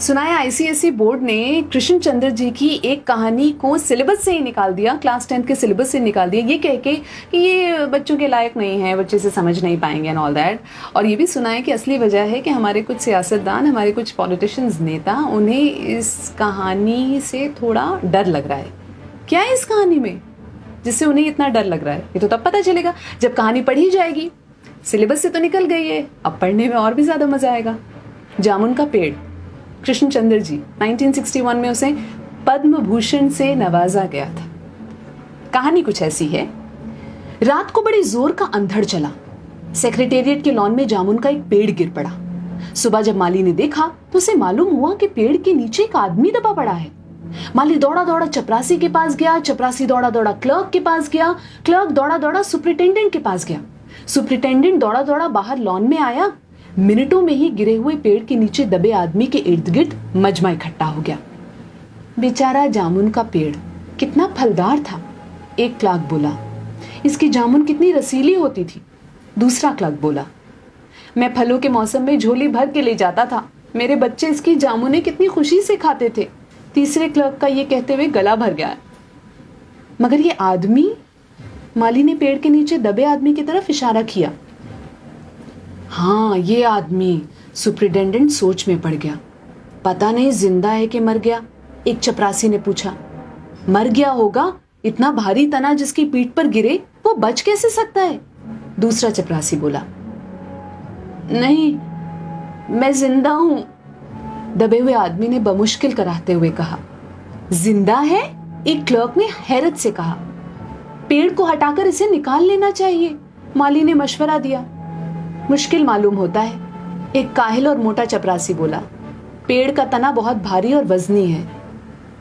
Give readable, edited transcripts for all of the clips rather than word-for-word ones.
सुना है ICSE board ने कृष्ण चंद्र जी की एक कहानी को सिलेबस से ही निकाल दिया, क्लास 10 के सिलेबस से निकाल दिया, ये कह के कि ये बच्चों के लायक नहीं है, बच्चे से समझ नहीं पाएंगे एंड ऑल दैट। और ये भी सुना है कि असली वजह है कि हमारे कुछ सियासतदान, हमारे कुछ पॉलिटिशियंस, नेता, उन्हें इस कहानी से थोड़ा डर लग रहा है। क्या है इस कहानी में जिससे उन्हें इतना डर लग रहा है? ये तो तब पता चलेगा जब कहानी पढ़ी जाएगी। सिलेबस से तो निकल गई है, अब पढ़ने में और भी ज़्यादा मज़ा आएगा। जामुन का पेड़, कृष्ण चंद्र जी, 1961 में उसे पद्म भूषण से नवाजा गया था। कहानी कुछ ऐसी है। रात को बड़ी जोर का अंधड़ चला। सेक्रेटेरिएट के लॉन में जामुन का एक पेड़ गिर पड़ा। सुबह जब माली ने देखा तो उसे मालूम हुआ कि पेड़ के नीचे एक आदमी दबा पड़ा है। माली दौड़ा दौड़ा चपरासी के पास गया, चपरासी दौड़ा दौड़ा क्लर्क के पास गया, क्लर्क दौड़ा दौड़ा सुपरिटेंडेंट के पास गया, सुपरिटेंडेंट दौड़ा दौड़ा बाहर लॉन में आया। मिनटों में ही गिरे हुए पेड़ के नीचे दबे आदमी के इर्द गिर्द मजमा इकट्ठा हो गया। बेचारा जामुन का पेड़ कितना फलदार था, एक क्लर्क बोला। इसकी जामुन कितनी रसीली होती थी, दूसरा क्लर्क बोला। मैं फलों के मौसम में झोली भर के ले जाता था, मेरे बच्चे इसकी जामुनें कितनी खुशी से खाते थे, तीसरे क्लर्क का ये कहते हुए गला भर गया। मगर ये आदमी, माली ने पेड़ के नीचे दबे आदमी की तरफ इशारा किया। हाँ, ये आदमी, सुपरिटेंडेंट सोच में पड़ गया। पता नहीं जिंदा है कि मर गया, एक चपरासी ने पूछा। मर गया होगा, इतना भारी तना जिसकी पीठ पर गिरे वो बच कैसे सकता है, दूसरा चपरासी बोला। नहीं, मैं जिंदा हूं, दबे हुए आदमी ने बमुश्किल कराते हुए कहा। जिंदा है, एक क्लर्क ने हैरत से कहा। पेड़ को हटाकर इसे निकाल लेना चाहिए, माली ने मशवरा दिया। मुश्किल मालूम होता है, एक काहिल और मोटा चपरासी बोला। पेड़ का तना बहुत भारी और वजनी है।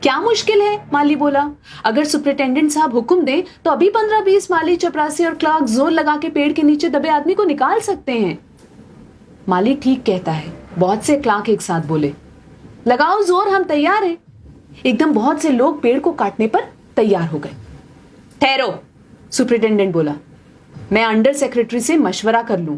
क्या मुश्किल है, माली बोला। अगर सुपरिटेंडेंट साहब हुक्म दे तो अभी 15-20 माली, चपरासी और क्लर्क जोर लगा के पेड़ के नीचे दबे आदमी को निकाल सकते हैं। माली ठीक कहता है, बहुत से क्लर्क एक साथ बोले। लगाओ जोर, हम तैयार हैं। एकदम बहुत से लोग पेड़ को काटने पर तैयार हो गए। ठहरो, सुपरिटेंडेंट बोला, मैं अंडर सेक्रेटरी से मशवरा कर लूं।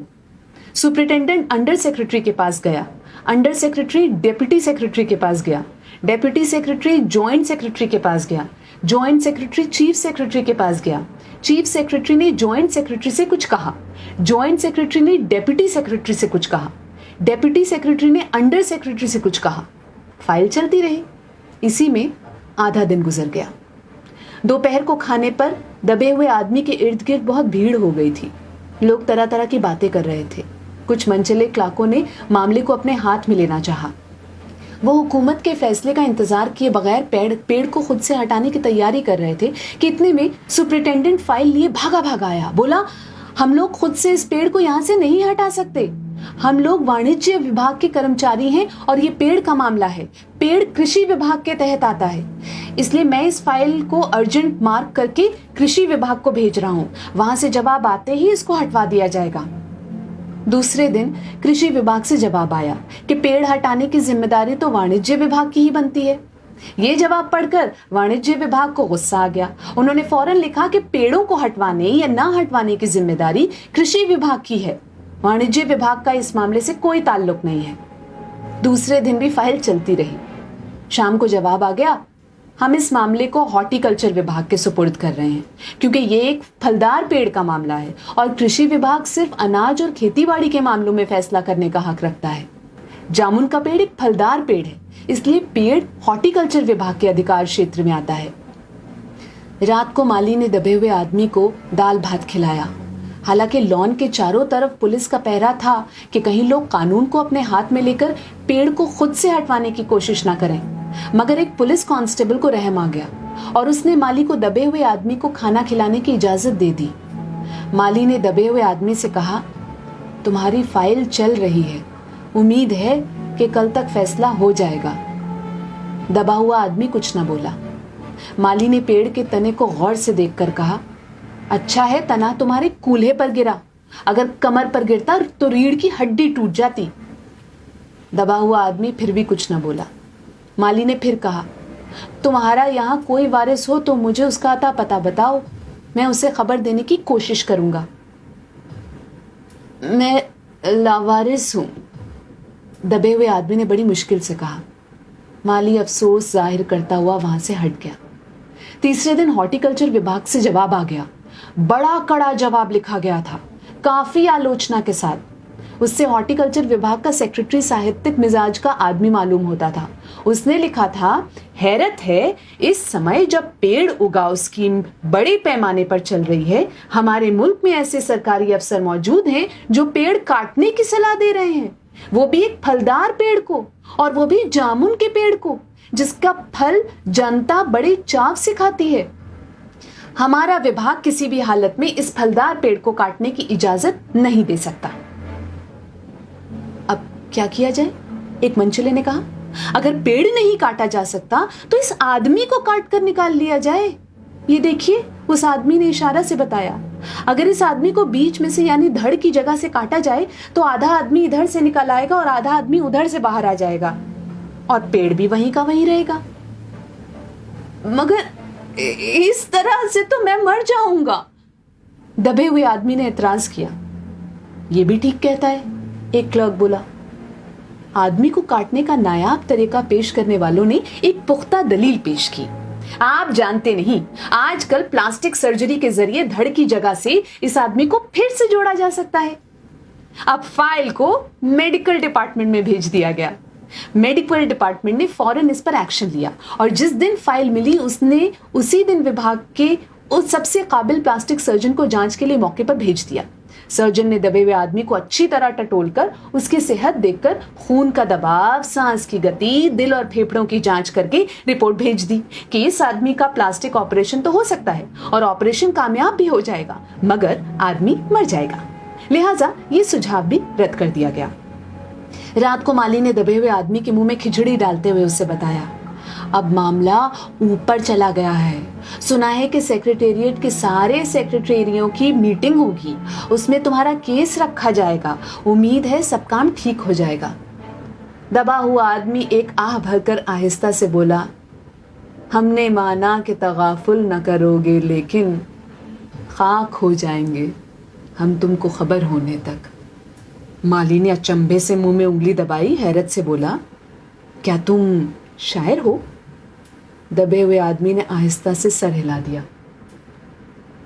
सुपरिटेंडेंट अंडर सेक्रेटरी के पास गया, अंडर सेक्रेटरी डेप्यूटी सेक्रेटरी के पास गया, डेप्यूटी सेक्रेटरी जॉइंट सेक्रेटरी के पास गया, जॉइंट सेक्रेटरी चीफ सेक्रेटरी के पास गया, चीफ सेक्रेटरी ने जॉइंट सेक्रेटरी से कुछ कहा, जॉइंट सेक्रेटरी ने डेप्यूटी सेक्रेटरी से कुछ कहा, डेप्यूटी सेक्रेटरी ने अंडर सेक्रेटरी से कुछ कहा। फाइल चलती रही। इसी में आधा दिन गुजर गया। दोपहर को खाने पर दबे हुए आदमी के इर्द गिर्द बहुत भीड़ हो गई थी। लोग तरह तरह की बातें कर रहे थे। कुछ मनचले क्लर्कों ने मामले को अपने हाथ में लेना चाहा। वो हुकूमत के फैसले का इंतजार किए बगैर पेड़ को खुद से हटाने की तैयारी कर रहे थे कि इतने में सुपरिटेंडेंट फाइल लिए भागा भागा आया। बोला, हम लोग खुद से इस पेड़ को यहाँ से नहीं हटा सकते, हम लोग वाणिज्य विभाग के कर्मचारी हैं और ये पेड़ का मामला है, पेड़ कृषि विभाग के तहत आता है, इसलिए मैं इस फाइल को अर्जेंट मार्क करके कृषि विभाग को भेज रहा हूँ, वहां से जवाब आते ही इसको हटवा दिया जाएगा। दूसरे दिन कृषि विभाग से जवाब आया कि पेड़ हटाने की जिम्मेदारी तो वाणिज्य विभाग की ही बनती है। ये जवाब पढ़कर वाणिज्य विभाग को गुस्सा आ गया। उन्होंने फौरन लिखा कि पेड़ों को हटवाने या ना हटवाने की जिम्मेदारी कृषि विभाग की है, वाणिज्य विभाग का इस मामले से कोई ताल्लुक नहीं है। दूसरे दिन भी फाइल चलती रही। शाम को जवाब आ गया, हम इस मामले को हॉर्टिकल्चर विभाग के सुपुर्द कर रहे हैं क्योंकि ये एक फलदार पेड़ का मामला है और कृषि विभाग सिर्फ अनाज और खेतीबाड़ी के मामलों में फैसला करने का हक रखता है। जामुन का पेड़ एक फलदार पेड़ है, इसलिए पेड़ हॉर्टिकल्चर विभाग के अधिकार क्षेत्र में आता है। रात को माली ने दबे हुए आदमी को दाल भात खिलाया। हालांकि लॉन के चारों तरफ पुलिस का पहरा था कि कहीं लोग कानून को अपने हाथ में लेकर पेड़ को खुद से हटवाने की कोशिश ना करें। मगर एक पुलिस कांस्टेबल को रहम आ गया और उसने माली को दबे हुए आदमी को खाना खिलाने की इजाजत दे दी। माली ने दबे हुए आदमी से कहा, तुम्हारी फाइल चल रही है, उम्मीद है कि कल तक फैसला हो जाएगा। दबा हुआ आदमी कुछ न बोला। माली ने पेड़ के तने को गौर से देखकर कहा, अच्छा है तना तुम्हारे कूल्हे पर गिरा, अगर कमर पर गिरता तो रीढ़ की हड्डी टूट जाती। दबा हुआ आदमी फिर भी कुछ न बोला। माली ने फिर कहा, तुम्हारा यहाँ कोई वारिस हो तो मुझे उसका अता पता बताओ, मैं उसे खबर देने की कोशिश करूंगा। मैं लावारिस हूं, दबे हुए आदमी ने बड़ी मुश्किल से कहा। माली अफसोस जाहिर करता हुआ वहां से हट गया। तीसरे दिन हॉर्टिकल्चर विभाग से जवाब आ गया। बड़ा कड़ा जवाब लिखा गया था, काफी आलोचना के साथ। उससे हॉर्टिकल्चर विभाग का सेक्रेटरी साहित्यिक मिजाज का आदमी मालूम होता था। उसने लिखा था, हैरत है, इस समय जब पेड़ उगाओ स्कीम बड़े पैमाने पर चल रही है, हमारे मुल्क में ऐसे सरकारी अफसर मौजूद हैं जो पेड़ काटने की सलाह दे रहे हैं, वो भी एक फलदार पेड़ को, और वो भी जामुन के पेड़ को, जिसका फल जनता बड़े चाव से खाती है। हमारा विभाग किसी भी हालत में इस फलदार पेड़ को काटने की इजाजत नहीं दे सकता। अब क्या किया जाए? एक मंचले ने कहा, अगर पेड़ नहीं काटा जा सकता तो इस आदमी को काट कर निकाल लिया जाए। ये देखिए, उस आदमी ने इशारा से बताया। अगर इस आदमी को बीच में से यानी धड़ की जगह से काटा जाए तो आधा आदमी इधर से निकल आएगा और आधा आदमी उधर से बाहर आ जाएगा, और पेड़ भी वहीं का वहीं रहेगा। मगर इस तरह से तो मैं मर जाऊंगा, दबे हुए आदमी ने एतराज किया। ये भी ठीक कहता है, एक क्लर्क बोला। आदमी को काटने का नायाब तरीका पेश करने वालों ने एक पुख्ता दलील पेश की। आप जानते नहीं, आजकल प्लास्टिक सर्जरी के जरिए धड़ की जगह से इस आदमी को फिर से जोड़ा जा सकता है। अब फाइल को मेडिकल डिपार्टमेंट में भेज दिया गया। मेडिकल डिपार्टमेंट ने फौरन इस पर एक्शन लिया, और जिस दिन फाइल मिली उसने उसी दिन विभाग के उस सबसे काबिल प्लास्टिक सर्जन को जांच के लिए मौके पर भेज दिया। सर्जन ने दबे हुए आदमी को अच्छी तरह टटोलकर उसकी सेहत देखकर खून का दबाव, सांस की गति, दिल और फेफड़ों की जांच करके रिपोर्ट भेज दी कि इस आदमी का प्लास्टिक ऑपरेशन तो हो सकता है और ऑपरेशन कामयाब भी हो जाएगा, मगर आदमी मर जाएगा। लिहाजा ये सुझाव भी रद्द कर दिया गया। रात को माली ने दबे हुए आदमी के मुंह में खिचड़ी डालते हुए उससे बताया, अब मामला ऊपर चला गया है। सुना है कि सेक्रेटेरिएट के सारे सेक्रेटरियों की मीटिंग होगी, उसमें तुम्हारा केस रखा जाएगा। उम्मीद है सब काम ठीक हो जाएगा। दबा हुआ आदमी एक आह भरकर आहिस्ता से बोला, हमने माना कि तगाफुल न करोगे, लेकिन खाक हो जाएंगे हम तुमको खबर होने तक। माली ने अचंभे से मुंह में उंगली दबाई, हैरत से बोला, क्या तुम शायर हो? दबे हुए आदमी ने आहिस्ता से सर हिला दिया।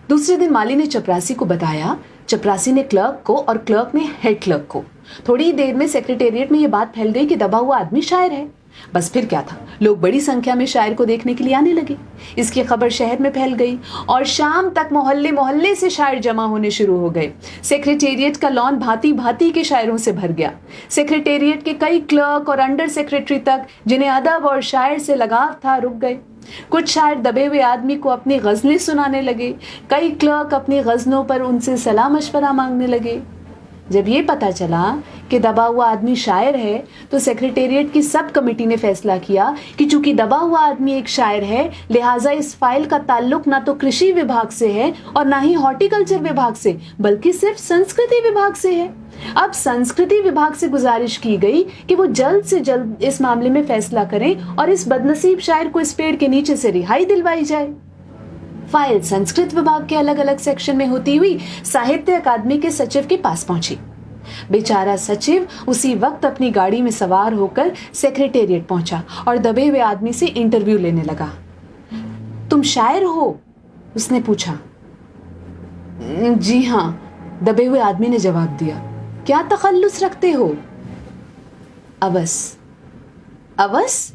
दूसरे दिन माली ने चपरासी को बताया, चपरासी ने क्लर्क को और क्लर्क ने हेड क्लर्क को। थोड़ी देर में सेक्रेटेरिएट में यह बात फैल गई कि दबा हुआ आदमी शायर है। बस फिर क्या था, लोग बड़ी संख्या में शायर को देखने के लिए आने लगे। इसकी खबर शहर में फैल गई और शाम तक मोहल्ले मोहल्ले से शायर जमा होने शुरू हो गए। सेक्रेटेरिएट का लॉन भांति भांति के शायरों से भर गया। सेक्रेटेरिएट के कई क्लर्क और अंडर सेक्रेटरी तक, जिन्हें अदब और शायर से लगाव था, रुक गए। कुछ शायर दबे हुए आदमी को अपनी गजलें सुनाने लगे। कई क्लर्क अपनी गजलों पर उनसे सलाह मशवरा मांगने लगे। जब ये पता चला कि दबा हुआ आदमी शायर है तो सेक्रेटेरिएट की सब कमेटी ने फैसला किया कि चूंकि दबा हुआ आदमी एक शायर है, लिहाजा इस फाइल का ताल्लुक ना तो कृषि विभाग से है और ना ही हॉर्टिकल्चर विभाग से, बल्कि सिर्फ संस्कृति विभाग से है। अब संस्कृति विभाग से गुजारिश की गई कि वो जल्द से जल्द इस मामले में फैसला करें और इस बदनसीब शायर को इस पेड़ के नीचे से रिहाई दिलवाई जाए। फाइल संस्कृत विभाग के अलग अलग सेक्शन में होती हुई साहित्य अकादमी के सचिव के पास पहुंची। बेचारा सचिव उसी वक्त अपनी गाड़ी में सवार होकर सेक्रेटेरिएट पहुंचा और दबे हुए आदमी से इंटरव्यू लेने लगा। तुम शायर हो? उसने पूछा। जी हाँ, दबे हुए आदमी ने जवाब दिया। क्या तखल्लुस रखते हो? अवस। अवस?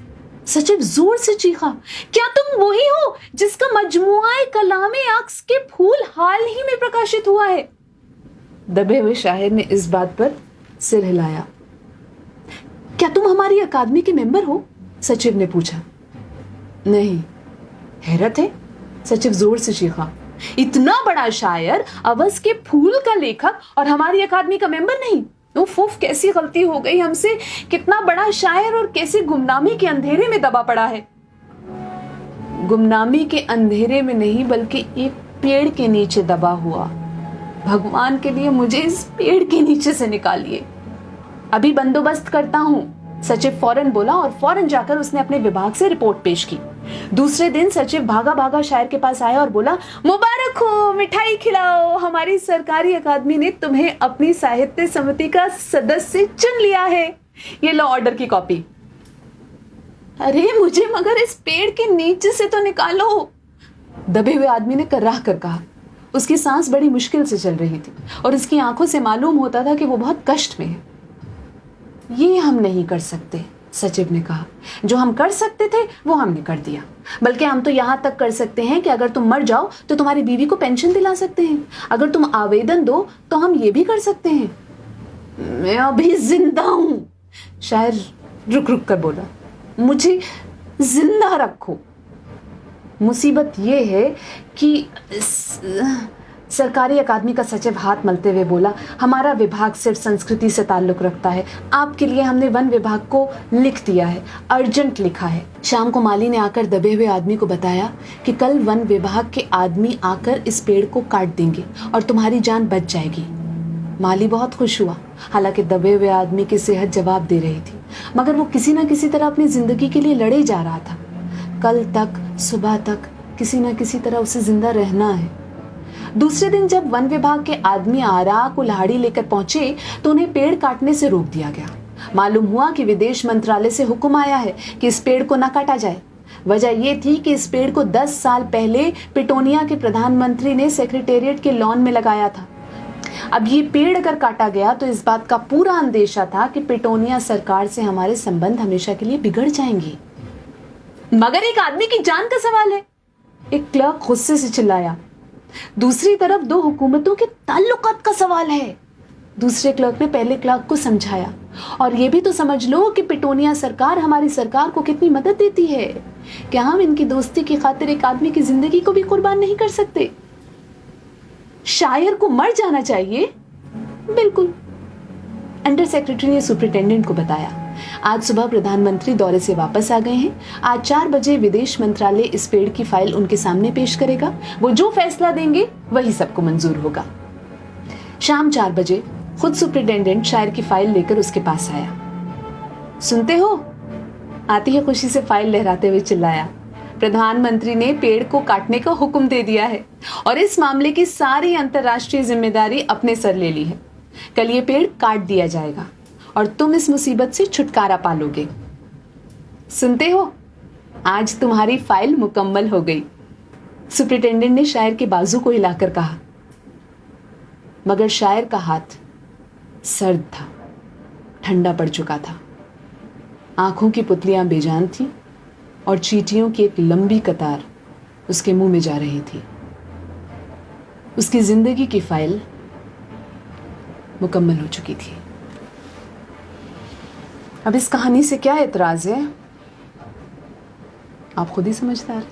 सचिव जोर से चीखा, क्या तुम वही हो जिसका मजमुआ कलामे अक्स के फूल हाल ही में प्रकाशित हुआ है? दबे हुए शायर ने इस बात पर सिर हिलाया। क्या तुम हमारी अकादमी के मेंबर हो? सचिव ने पूछा। नहीं। हैरत है, सचिव जोर से चीखा, इतना बड़ा शायर, अवस के फूल का लेखक और हमारी अकादमी का मेंबर नहीं? उफ, कैसी गलती हो गई हमसे। कितना बड़ा शायर और कैसे गुमनामी के अंधेरे में दबा पड़ा है। गुमनामी के अंधेरे में नहीं, बल्कि एक पेड़ के नीचे दबा हुआ। भगवान के लिए मुझे इस पेड़ के नीचे से निकालिए। अभी बंदोबस्त करता हूं, सचिव फौरन बोला और फौरन जाकर उसने अपने विभाग से रिपोर्ट पेश की। दूसरे दिन सचिव भागा भागा शायर के पास आया और बोला, मुबारक हो, मिठाई खिलाओ, हमारी सरकारी अकादमी ने तुम्हें अपनी साहित्य समिति का सदस्य चुन लिया है। ये लो ऑर्डर की कॉपी। अरे मुझे मगर इस पेड़ के नीचे से तो निकालो, दबे हुए आदमी ने कर्राह कर कहा। उसकी सांस बड़ी मुश्किल से चल रही थी और उसकी आंखों से मालूम होता था कि वो बहुत कष्ट में है। ये हम नहीं कर सकते, सचिव ने कहा। जो हम कर सकते थे वो हमने कर दिया। बल्कि हम तो यहाँ तक कर सकते हैं कि अगर तुम मर जाओ तो तुम्हारी बीवी को पेंशन दिला सकते हैं। अगर तुम आवेदन दो तो हम ये भी कर सकते हैं। मैं अभी जिंदा हूं, शायर रुक रुक कर बोला। मुझे जिंदा रखो। मुसीबत ये है कि सरकारी अकादमी का सचिव हाथ मलते हुए बोला, हमारा विभाग सिर्फ संस्कृति से ताल्लुक रखता है। आपके लिए हमने वन विभाग को लिख दिया है, अर्जेंट लिखा है। शाम को माली ने आकर दबे हुए आदमी को बताया कि कल वन विभाग के आदमी आकर इस पेड़ को काट देंगे और तुम्हारी जान बच जाएगी। माली बहुत खुश हुआ। हालांकि दबे हुए आदमी की सेहत जवाब दे रही थी, मगर वो किसी न किसी तरह अपनी जिंदगी के लिए लड़े जा रहा था। कल तक सुबह तक किसी न किसी तरह उसे जिंदा रहना है। दूसरे दिन जब वन विभाग के आदमी आरा कुल्हाड़ी लेकर पहुंचे तो उन्हें पेड़ काटने से रोक दिया गया। मालूम हुआ कि विदेश मंत्रालय से हुक्म आया है कि इस पेड़ को न काटा जाए। वजह यह थी कि इस पेड़ को 10 साल पहले पिटोनिया के प्रधानमंत्री ने सेक्रेटेरिएट के लॉन में लगाया था। अब ये पेड़ अगर काटा गया तो इस बात का पूरा अंदेशा था कि पिटोनिया सरकार से हमारे संबंध हमेशा के लिए बिगड़ जाएंगे। मगर एक आदमी की जान का सवाल है, एक क्लर्क गुस्से से चिल्लाया। दूसरी तरफ दो हुकूमतों के ताल्लुकात का सवाल है। दूसरे क्लर्क ने पहले क्लर्क को समझाया, और ये भी तो समझ लो कि पिटोनिया सरकार हमारी सरकार को कितनी मदद देती है। क्या हम इनकी दोस्ती की खातिर एक आदमी की जिंदगी को भी कुर्बान नहीं कर सकते? शायर को मर जाना चाहिए? बिल्कुल। अंडर सेक्रेटरी ने सुपरिटेंडेंट को बताया। आज सुबह प्रधानमंत्री दौरे से वापस आ गए हैं। आज 4 बजे विदेश मंत्रालय इस पेड़ की फाइल उनके सामने पेश करेगा। वो जो फैसला देंगे वही सबको मंजूर होगा। शाम 4 बजे खुद सुपरिटेंडेंट शायर की फाइल लेकर उसके पास आया। सुनते हो? आती है खुशी से फाइल लहराते हुए चिल्लाया। प्रधानमंत्री ने पेड़ को काटने का हुक्म दे दिया है और इस मामले की सारी अंतर्राष्ट्रीय जिम्मेदारी अपने सर ले ली है। कल ये पेड़ काट दिया जाएगा और तुम इस मुसीबत से छुटकारा पालोगे। सुनते हो? आज तुम्हारी फाइल मुकम्मल हो गई। सुपरिटेंडेंट ने शायर के बाजू को हिलाकर कहा। मगर शायर का हाथ सर्द था, ठंडा पड़ चुका था। आंखों की पुतलियां बेजान थी और चींटियों की एक लंबी कतार उसके मुंह में जा रही थी। उसकी जिंदगी की फाइल मुकम्मल हो चुकी थी। अब इस कहानी से क्या एतराज है? आप खुद ही समझदार।